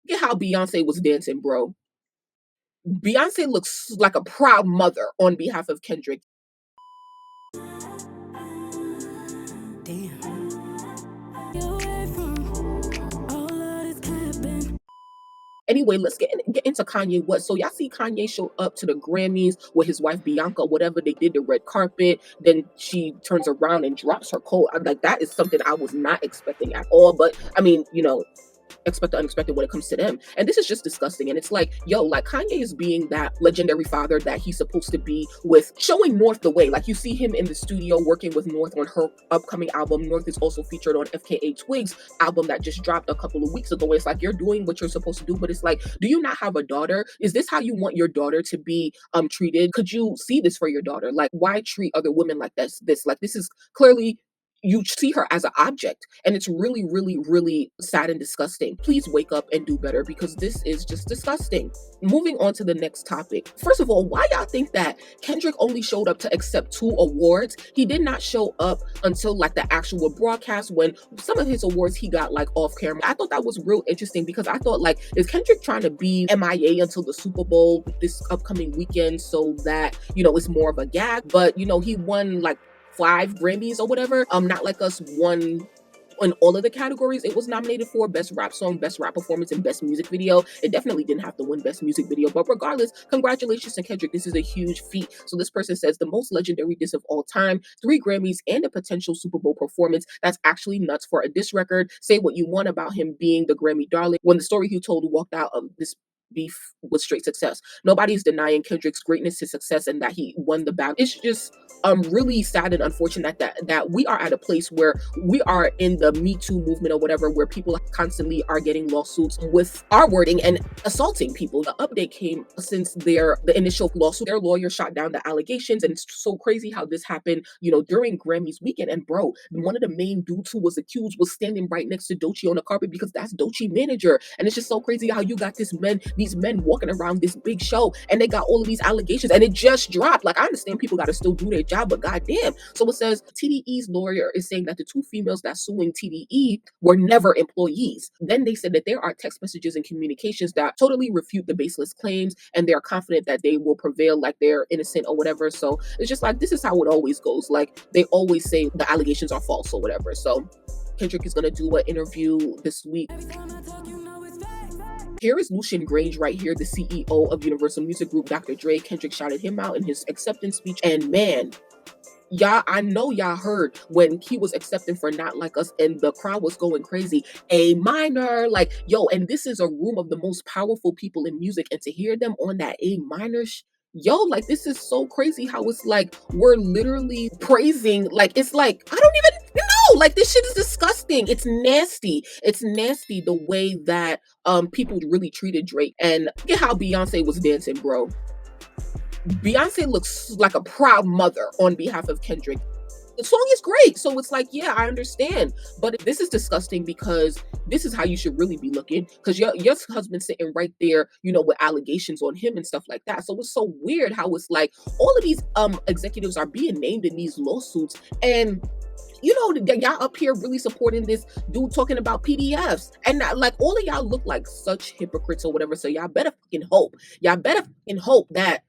Look at how Beyonce was dancing, bro. Beyonce looks like a proud mother on behalf of Kendrick. Damn. Anyway, let's get into Kanye West. So y'all see Kanye show up to the Grammys with his wife Bianca, whatever they did the red carpet. Then she turns around and drops her coat. I'm like, that is something I was not expecting at all. But I mean, expect the unexpected when it comes to them. And this is just disgusting. And it's like, yo, like Kanye is being that legendary father that he's supposed to be with showing North the way. Like you see him in the studio working with North on her upcoming album. North is also featured on FKA Twigs' album that just dropped a couple of weeks ago. It's like you're doing what you're supposed to do, but it's like, do you not have a daughter? Is this how you want your daughter to be treated? Could you see this for your daughter? Like, why treat other women like this is clearly you see her as an object, and it's really, really, really sad and disgusting. Please wake up and do better, because this is just disgusting. Moving on to the next topic. First of all, why y'all think that Kendrick only showed up to accept 2 awards? He did not show up until like the actual broadcast, when some of his awards he got like off camera. I thought that was real interesting, because I thought, like, is Kendrick trying to be MIA until the Super Bowl this upcoming weekend so that, it's more of a gag? But, he won like 5 Grammys or whatever. Not Like Us won in all of the categories it was nominated for: best rap song, best rap performance, and best music video. It definitely didn't have to win best music video, but regardless, congratulations to Kendrick. This is a huge feat. So this person says, the most legendary diss of all time, 3 Grammys and a potential Super Bowl performance. That's actually nuts for a diss record. Say what you want about him being the Grammy darling, when the story he told walked out of this beef was straight success. Nobody's denying Kendrick's greatness, his success, and that he won the battle. It's just really sad and unfortunate that we are at a place where we are in the Me Too movement or whatever, where people constantly are getting lawsuits with our wording and assaulting people. The update came since the initial lawsuit. Their lawyer shot down the allegations, and it's so crazy how this happened, during Grammys weekend. And bro, one of the main dudes who was accused was standing right next to Doechii on the carpet, because that's Doechii manager. And it's just so crazy how you got these men walking around this big show, and they got all of these allegations, and it just dropped. Like, I understand people got to still do their job, but goddamn. So it says TDE's lawyer is saying that the 2 females that suing TDE were never employees. Then they said that there are text messages and communications that totally refute the baseless claims, and they're confident that they will prevail, like they're innocent or whatever. So it's just like, this is how it always goes. Like, they always say the allegations are false or whatever. So Kendrick is going to do an interview this week. Here is Lucian Grange right here, the CEO of Universal Music Group, Dr. Dre. Kendrick shouted him out in his acceptance speech. And man, y'all, I know y'all heard when he was accepting for Not Like Us, and the crowd was going crazy. A minor, like, yo, and this is a room of the most powerful people in music, and to hear them on that A minor, yo, like, this is so crazy how it's like we're literally praising, like, it's like, I don't even know, like, this shit is disgusting. It's nasty. It's nasty the way that people really treated Drake. And look at how Beyonce was dancing, bro. Beyonce looks like a proud mother on behalf of Kendrick. The song is great, so it's like, yeah, I understand, but this is disgusting, because this is how you should really be looking, because your husband's sitting right there, with allegations on him and stuff like that. So it's so weird how it's like all of these executives are being named in these lawsuits, and y'all up here really supporting this dude talking about PDFs, and like, all of y'all look like such hypocrites or whatever. So y'all better fucking hope that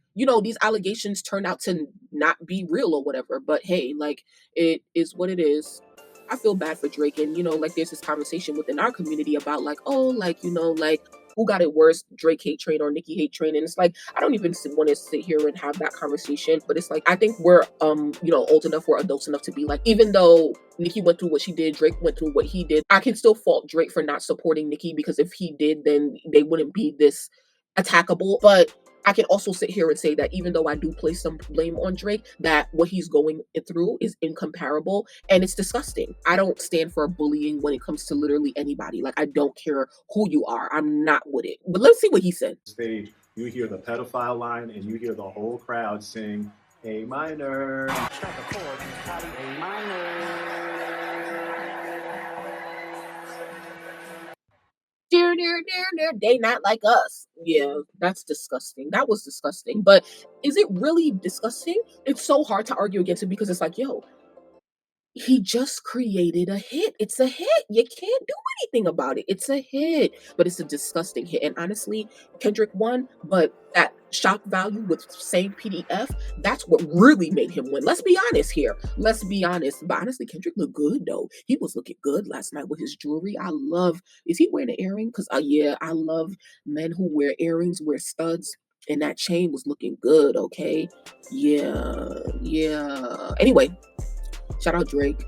these allegations turn out to not be real or whatever. But hey, like, it is what it is. I feel bad for Drake, and like, there's this conversation within our community about like, oh, like, like, who got it worse, Drake hate train or Nicki hate train? And it's like, I don't even want to sit here and have that conversation, but it's like, I think we're old enough, we're adults enough to be like, even though Nicki went through what she did, Drake went through what he did, I can still fault Drake for not supporting Nicki, because if he did, then they wouldn't be this attackable. But I can also sit here and say that even though I do place some blame on Drake, that what he's going through is incomparable, and it's disgusting. I don't stand for bullying when it comes to literally anybody. Like, I don't care who you are. I'm not with it. But let's see what he said. Stage, you hear the pedophile line, and you hear the whole crowd sing A minor. Strike a chord, A minor. They Not Like Us. Yeah, that's disgusting. That was disgusting. But is it really disgusting? It's so hard to argue against it, because it's like, yo, he just created a hit. It's a hit. You can't do anything about it. It's a hit, but it's a disgusting hit. And honestly, Kendrick won, but that shock value with saying PDF, that's what really made him win. Let's be honest here. Let's be honest. But honestly, Kendrick looked good though. He was looking good last night with his jewelry. I love, is he wearing an earring? Because yeah, I love men who wear earrings, wear studs. And that chain was looking good, okay? Yeah, yeah. Anyway, shout out Drake.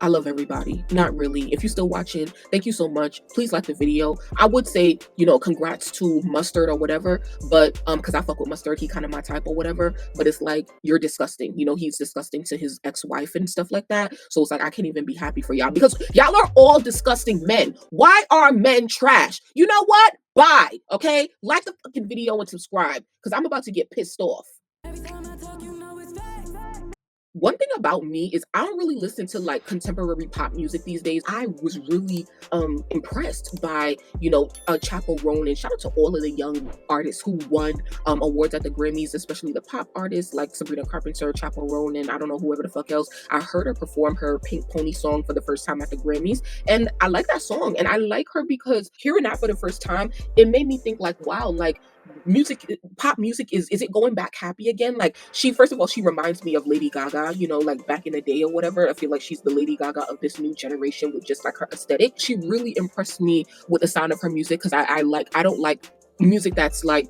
I love everybody. Not really. If you're still watching, thank you so much. Please like the video. I would say, congrats to Mustard or whatever, but because I fuck with Mustard, he kind of my type or whatever. But it's like, you're disgusting. He's disgusting to his ex-wife and stuff like that. So it's like, I can't even be happy for y'all because y'all are all disgusting men. Why are men trash? You know what? Bye. Okay? Like the fucking video and subscribe because I'm about to get pissed off. One thing about me is I don't really listen to like contemporary pop music these days. I was really impressed by, Chappell Roan, and shout out to all of the young artists who won awards at the Grammys, especially the pop artists like Sabrina Carpenter, Chappell Roan, and I don't know whoever the fuck else. I heard her perform her Pink Pony song for the first time at the Grammys, and I like that song, and I like her because hearing that for the first time, it made me think like, wow, like pop music is it going back happy again? Like, first of all, she reminds me of Lady Gaga, like back in the day or whatever. I feel like she's the Lady Gaga of this new generation with just like her aesthetic. She really impressed me with the sound of her music because I don't like music that's like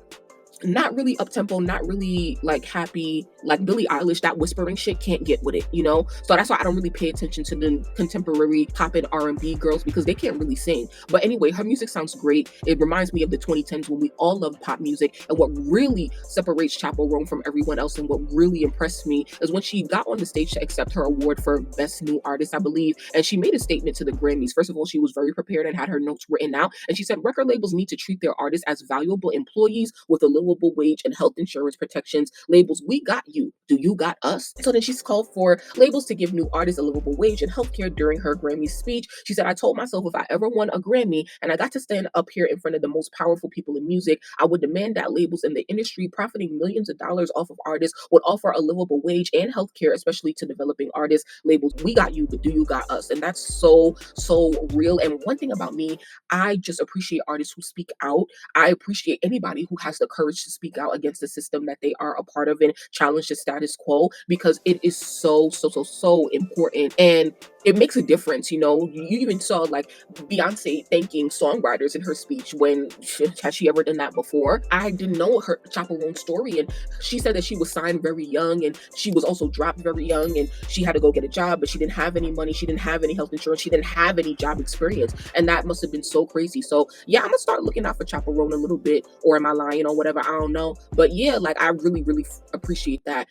not really up tempo, not really like happy, like Billie Eilish. That whispering shit can't get with it, So that's why I don't really pay attention to the contemporary pop and R&B girls because they can't really sing. But anyway, her music sounds great. It reminds me of the 2010s when we all loved pop music. And what really separates Chappell Roan from everyone else, and what really impressed me, is when she got on the stage to accept her award for Best New Artist, I believe, and she made a statement to the Grammys. First of all, she was very prepared and had her notes written out, and she said record labels need to treat their artists as valuable employees with a livable wage and health insurance protections. Labels, we got you. Do you got us? So then she's called for labels to give new artists a livable wage and healthcare during her Grammy speech. She said, I told myself if I ever won a Grammy and I got to stand up here in front of the most powerful people in music, I would demand that labels in the industry profiting millions of dollars off of artists would offer a livable wage and healthcare, especially to developing artists. Labels, we got you, but do you got us? And that's so real. And one thing about me, I just appreciate artists who speak out. I appreciate anybody who has the courage to speak out against the system that they are a part of and challenge the status quo, because it is so important and it makes a difference. You even saw like Beyonce thanking songwriters in her speech. When has she ever done that before? I didn't know her Chappell Roan's story, and she said that she was signed very young and she was also dropped very young and she had to go get a job, but she didn't have any money, she didn't have any health insurance, she didn't have any job experience, and that must have been so crazy. So yeah, I'm gonna start looking out for Chappell Roan a little bit, or am I lying or whatever? I don't know, but yeah, like I really appreciate that.